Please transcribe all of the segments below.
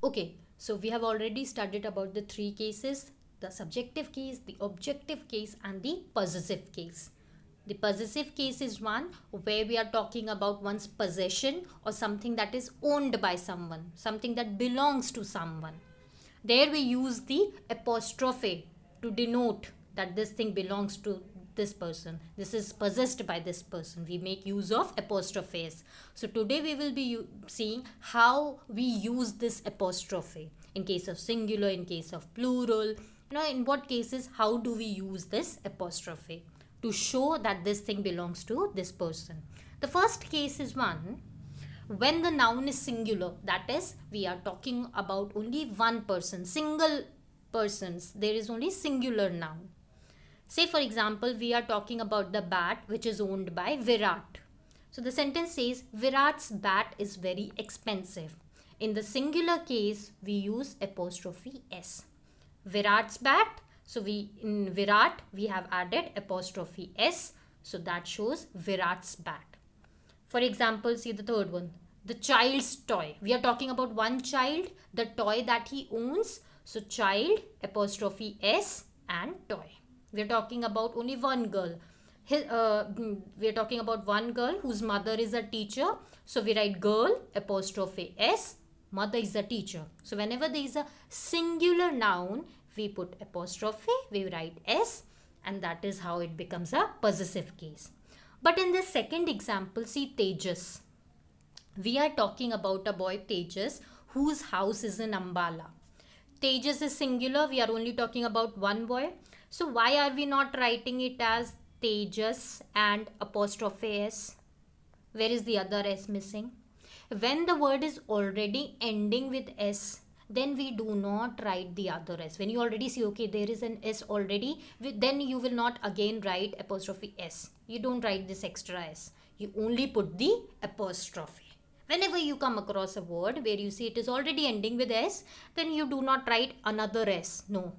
Okay, so we have already studied about the three cases: the subjective case, the objective case, and the possessive case. The possessive case is one where we are talking about one's possession or something that is owned by someone, something that belongs to someone. There we use the apostrophe to denote that this thing belongs to this person. This is possessed by this person. We make use of apostrophes. So today we will be seeing how we use this apostrophe in case of singular, in case of plural. In what cases, how do we use this apostrophe to show that this thing belongs to this person. The first case is one when the noun is singular, that is, we are talking about only one person, single persons, there is only singular noun. Say, for example, we are talking about the bat which is owned by Virat. So the sentence says Virat's bat is very expensive. In the singular case, we use apostrophe s. Virat's bat. So we in Virat we have added apostrophe s. So that shows Virat's bat. For example, see the third one, the child's toy. We are talking about one child, the toy that he owns. So child apostrophe s and toy. We are talking about only one girl. We are talking about one girl whose mother is a teacher. So we write girl apostrophe s, mother is a teacher. So whenever there is a singular noun, we put apostrophe, we write s, and that is how it becomes a possessive case. But in the second example, see Tejas. We are talking about a boy Tejas whose house is in Ambala. Tejas is singular, we are only talking about one boy. So why are we not writing it as Tejas and apostrophe s? Where is the other s missing? When the word is already ending with s, then we do not write the other s. When you already see, okay, there is an s already, then you will not again write apostrophe s. You don't write this extra s. You only put the apostrophe. Whenever you come across a word where you see it is already ending with s, then you do not write another s. No.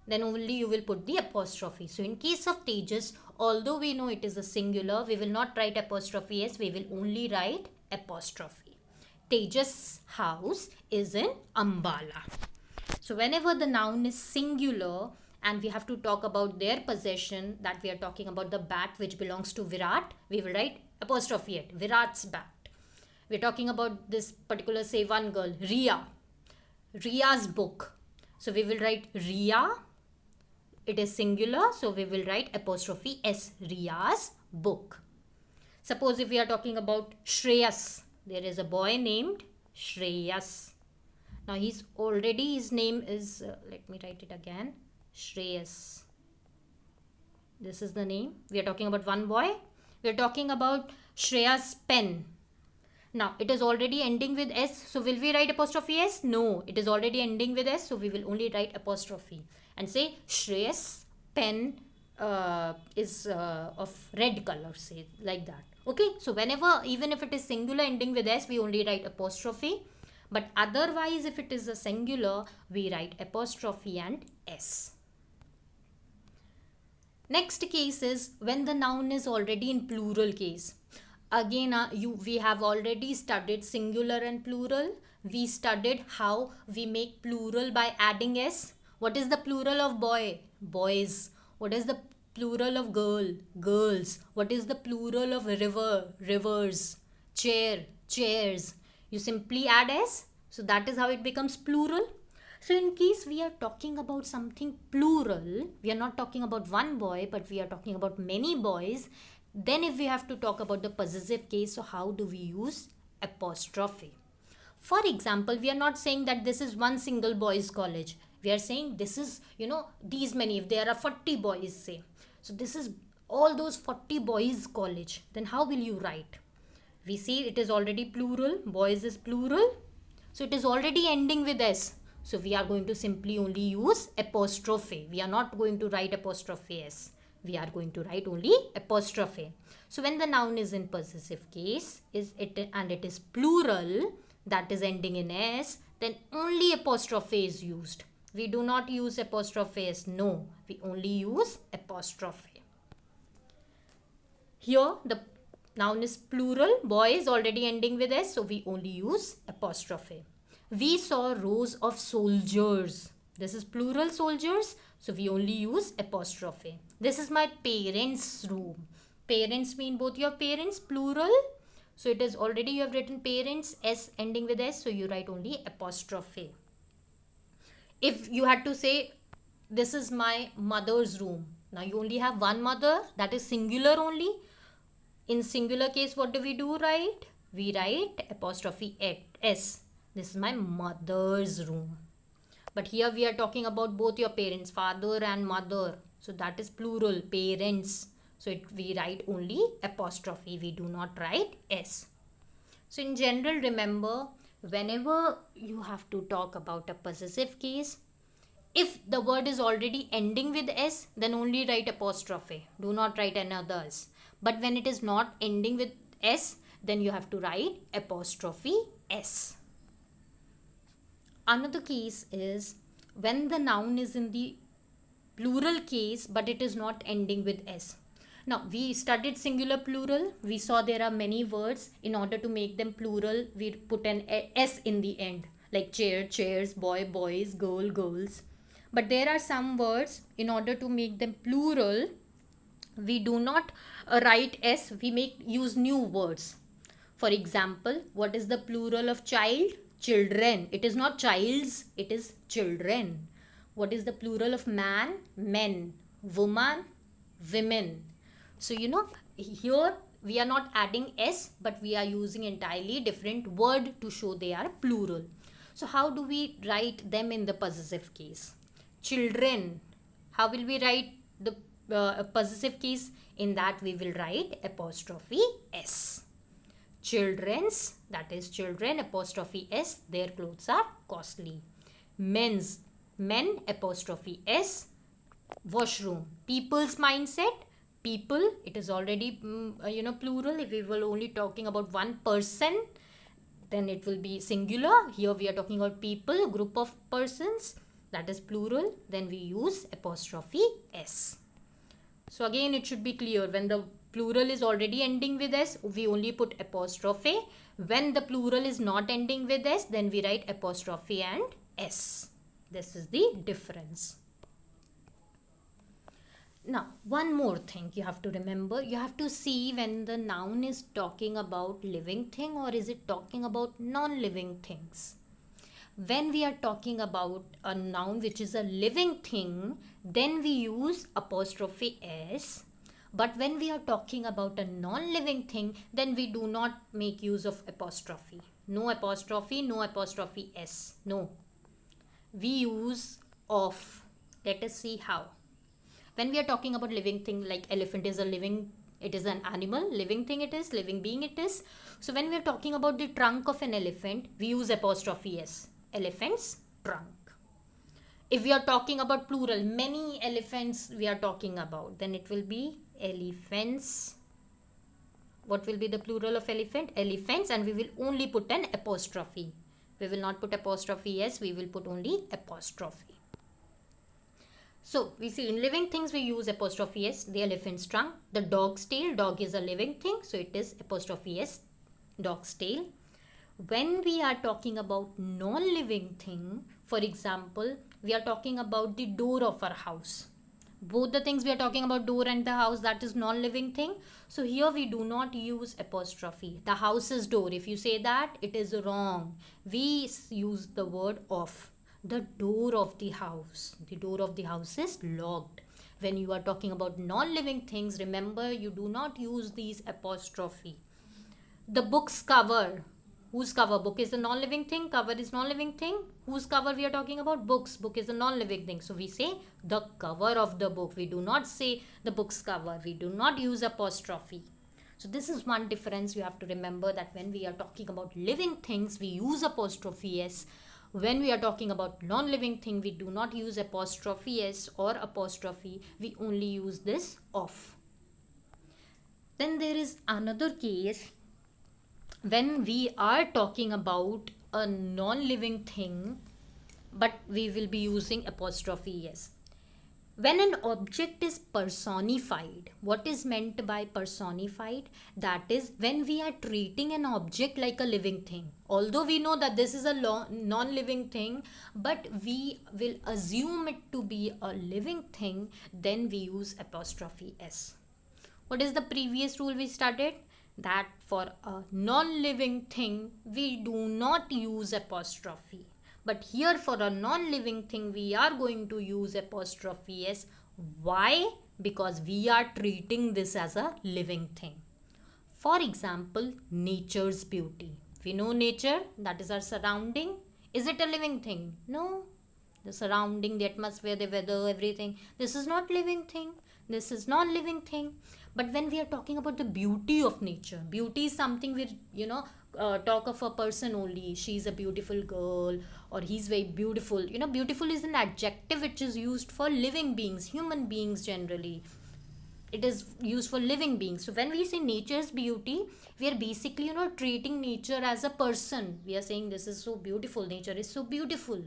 Then only you will put the apostrophe. So in case of Tejas, although we know it is a singular, we will not write apostrophe s. We will only write apostrophe. Tejas' house is in Ambala. So whenever the noun is singular and we have to talk about their possession, that we are talking about the bat which belongs to Virat, we will write apostrophe at Virat's bat. We're talking about this particular, say, one girl, Ria. Ria's book. So we will write Ria. It is singular, so we will write apostrophe s, Ria's book. Suppose if we are talking about Shreyas, there is a boy named Shreyas. Now his name is, let me write it again, Shreyas. This is the name. We are talking about one boy. We are talking about Shreya's pen. Now it is already ending with s, so will we write apostrophe s? No, it is already ending with s, so we will only write apostrophe and say Shreyas pen is of red color, say like that. Okay, so whenever, even if it is singular ending with s, we only write apostrophe, but otherwise if it is a singular, we write apostrophe and s. Next case is when the noun is already in plural case. Again, we have already studied singular and plural. We studied how we make plural by adding s. What is the plural of boy? Boys. What is the plural of girl? Girls. What is the plural of river? Rivers. Chair. Chairs. You simply add s. So that is how it becomes plural. So in case we are talking about something plural, we are not talking about one boy, but we are talking about many boys. Then if we have to talk about the possessive case, so how do we use apostrophe? For example, we are not saying that this is one single boys college. We are saying this is, these many, if there are 40 boys, say. So this is all those 40 boys college. Then how will you write? We see it is already plural. Boys is plural. So it is already ending with s. So we are going to simply only use apostrophe. We are not going to write apostrophe s. We are going to write only apostrophe. So when the noun is in possessive case and it is plural, that is ending in s, then only apostrophe is used. We do not use apostrophe s. No, we only use apostrophe. Here the noun is plural. Boy is already ending with s, so we only use apostrophe. We saw rows of soldiers. This is plural soldiers, so we only use apostrophe. This is my parents' room. Parents mean both your parents, plural. So it is already you have written parents, S ending with S, so you write only apostrophe. If you had to say, this is my mother's room, now you only have one mother, that is singular only. In singular case, what do? Write? We write apostrophe S. This is my mother's room. But here we are talking about both your parents, father and mother. So that is plural, parents. So we write only apostrophe. We do not write S. So in general, remember, whenever you have to talk about a possessive case, if the word is already ending with S, then only write apostrophe. Do not write another's. But when it is not ending with S, then you have to write apostrophe S. Another case is when the noun is in the plural case, but it is not ending with S. Now, we studied singular plural. We saw there are many words. In order to make them plural, we put an S in the end. Like chair, chairs, boy, boys, girl, girls. But there are some words, in order to make them plural, we do not write S. We use new words. For example, what is the plural of child? Children. It is not childs, it is children. What is the plural of man? Men. Woman, women. So, here we are not adding S, but we are using entirely different word to show they are plural. So, how do we write them in the possessive case? Children. How will we write the possessive case? In that we will write apostrophe S. Children's, that is children, apostrophe S, their clothes are costly. Men's, men, apostrophe S. Washroom, people's mindset, people, it is already plural. If we were only talking about one person, then it will be singular. Here we are talking about people, group of persons, that is plural. Then we use apostrophe S. So again, it should be clear, when the plural is already ending with S, we only put apostrophe. When the plural is not ending with S, then we write apostrophe and S. This is the difference. Now, one more thing you have to remember. You have to see when the noun is talking about living thing or is it talking about non-living things. When we are talking about a noun which is a living thing, then we use apostrophe S. But when we are talking about a non-living thing, then we do not make use of apostrophe. No apostrophe, no apostrophe S. No. We use of. Let us see how. When we are talking about living thing, like elephant is a living, it is an animal, living thing it is, living being it is. So when we are talking about the trunk of an elephant, we use apostrophe S. Elephant's trunk. If we are talking about plural, many elephants we are talking about, then it will be elephants. What will be the plural of elephant? Elephants, and we will only put an apostrophe. We will not put apostrophe S, we will put only apostrophe. So we see in living things we use apostrophe S, the elephant's trunk. The dog's tail, dog is a living thing, so it is apostrophe S, dog's tail. When we are talking about non-living thing, for example, we are talking about the door of our house. Both the things we are talking about, door and the house, that is non-living thing. So here we do not use apostrophe. The house's door, if you say that, it is wrong. We use the word of. The door of the house. The door of the house is locked. When you are talking about non-living things, remember you do not use these apostrophe. The book's cover. Whose cover? Book is a non-living thing. Cover is non-living thing. Whose cover we are talking about? Books. Book is a non-living thing. So we say the cover of the book. We do not say the book's cover. We do not use apostrophe. So this is one difference you have to remember, that when we are talking about living things, we use apostrophe S. When we are talking about non-living thing, we do not use apostrophe S or apostrophe. We only use this of. Then there is another case when we are talking about a non-living thing, but we will be using apostrophe S. When an object is personified, what is meant by personified? That is when we are treating an object like a living thing. Although we know that this is a non-living thing, but we will assume it to be a living thing, then we use apostrophe s. What is the previous rule we studied? That for a non-living thing, we do not use apostrophe. But here for a non-living thing, we are going to use apostrophe s. Why? Because we are treating this as a living thing. For example, nature's beauty. We know nature, that is our surrounding. Is it a living thing? No. The surrounding, the atmosphere, the weather, everything. This is not living thing. This is non-living thing. But when we are talking about the beauty of nature, beauty is something we, talk of a person only. She's a beautiful girl, or he's very beautiful. Beautiful is an adjective which is used for living beings, human beings generally. It is used for living beings. So when we say nature's beauty, we are basically, treating nature as a person. We are saying this is so beautiful. Nature is so beautiful.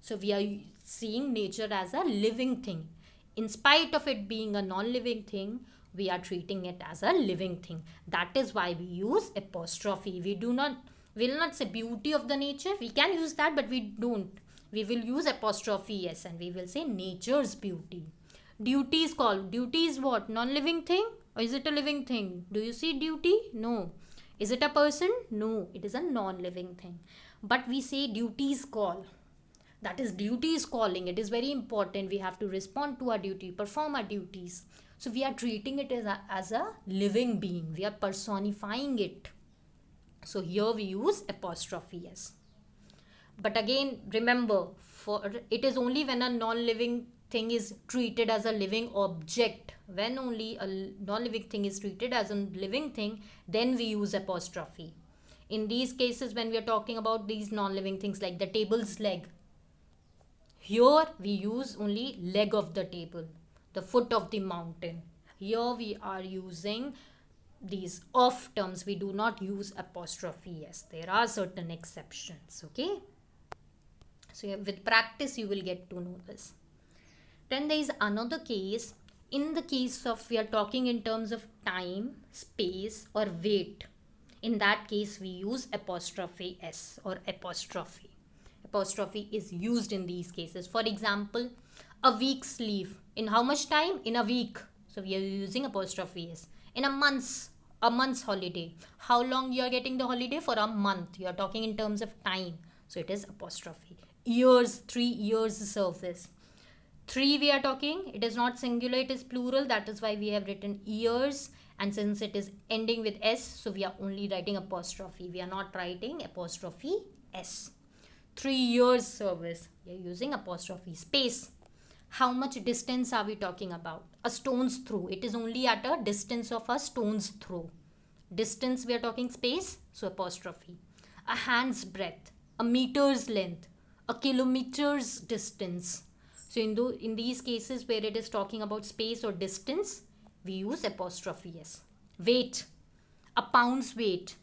So we are seeing nature as a living thing. In spite of it being a non-living thing, we are treating it as a living thing. That is why we use apostrophe. We will not say beauty of the nature. We can use that, but we don't. We will use apostrophe s, and we will say nature's beauty. Duty is called. Duty is what? Non-living thing? Or is it a living thing? Do you see duty? No. Is it a person? No. It is a non-living thing. But we say duty is call. That is, duty is calling. It is very important. We have to respond to our duty, perform our duties. So we are treating it as a living being. We are personifying it. So here we use apostrophe s. But again, remember, it is only when a non-living thing is treated as a living object. When only a non-living thing is treated as a living thing, then we use apostrophe. In these cases, when we are talking about these non-living things like the table's leg, here we use only leg of the table, the foot of the mountain. Here we are using these off terms. We do not use apostrophe s. There are certain exceptions. Okay. So with practice you will get to know this. Then there is another case. In the case of, we are talking in terms of time, space or weight. In that case we use apostrophe s or apostrophe. Apostrophe is used in these cases. For example, a week's leave. In how much time? In a week. So we are using apostrophe s. In a month's holiday. How long you are getting the holiday? For a month. You are talking in terms of time. So it is apostrophe. Years, 3 years service. 3 we are talking. It is not singular, it is plural. That is why we have written years. And since it is ending with s, so we are only writing apostrophe. We are not writing apostrophe s. 3 years service. We are using apostrophe. Space. How much distance are we talking about? A stone's throw. It is only at a distance of a stone's throw. Distance we are talking space, so apostrophe. A hand's breadth. A meter's length. A kilometer's distance. So in these cases where it is talking about space or distance, we use apostrophe s. Weight. A pound's weight.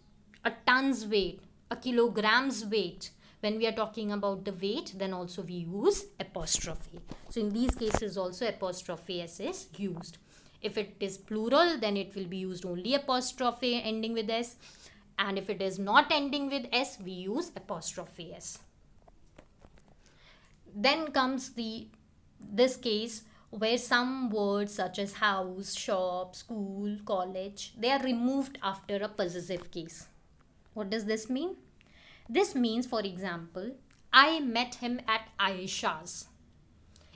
A ton's weight. A kilogram's weight. When we are talking about the weight, then also we use apostrophe. So in these cases also apostrophe s is used. If it is plural, then it will be used only apostrophe ending with s. And if it is not ending with s, we use apostrophe s. Then comes this case where some words such as house, shop, school, college, they are removed after a possessive case. What does this mean? This means, for example, I met him at Aisha's.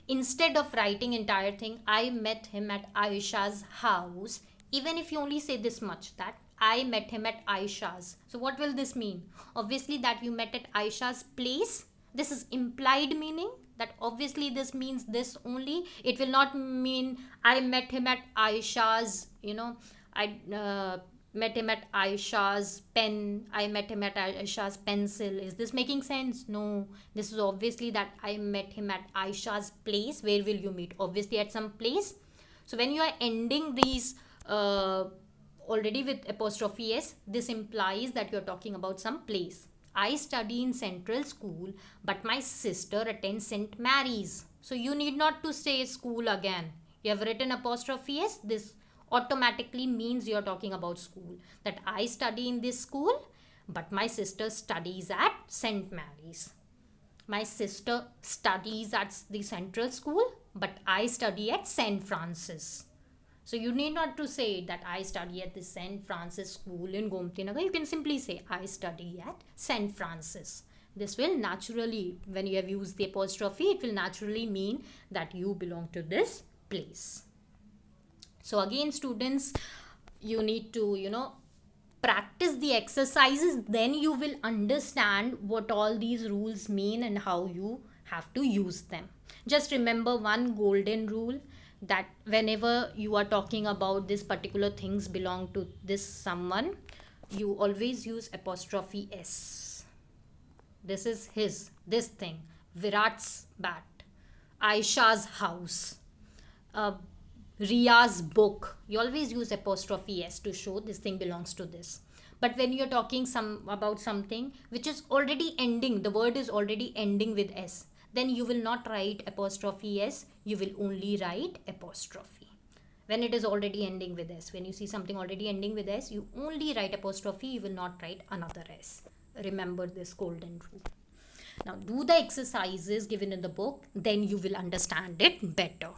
Instead of writing entire thing, I met him at Aisha's house, even if you only say this much, that I met him at Aisha's. So what will this mean? Obviously that you met at Aisha's place. This is implied meaning, that obviously this means this only. It will not mean I met him at Aisha's, I met him at Aisha's pen, I met him at Aisha's pencil. Is this making sense? No. This is obviously that I met him at Aisha's place. Where will you meet? Obviously at some place. So when you are ending these already with apostrophe s, this implies that you are talking about some place. I study in Central School, but my sister attends St. Mary's. So you need not to say school again. You have written apostrophe s, this automatically means you're talking about school. That I study in this school, but my sister studies at St. Mary's. My sister studies at the central school, but I study at St. Francis. So you need not to say that I study at the St. Francis school in Gomti Nagar. You can simply say I study at St. Francis. This will naturally, when you have used the apostrophe, it will naturally mean that you belong to this place. So again, students, you need to, practice the exercises, then you will understand what all these rules mean and how you have to use them. Just remember one golden rule, that whenever you are talking about this particular things belong to this someone, you always use apostrophe s. This is his, this thing, Virat's bat, Aisha's house, Ria's book. You always use apostrophe s to show this thing belongs to this. But when you're talking about something which is already ending, the word is already ending with s, then you will not write apostrophe s, you will only write apostrophe. When it is already ending with s, when you see something already ending with s, you only write apostrophe, you will not write another s. Remember this golden rule. Now do the exercises given in the book, then you will understand it better.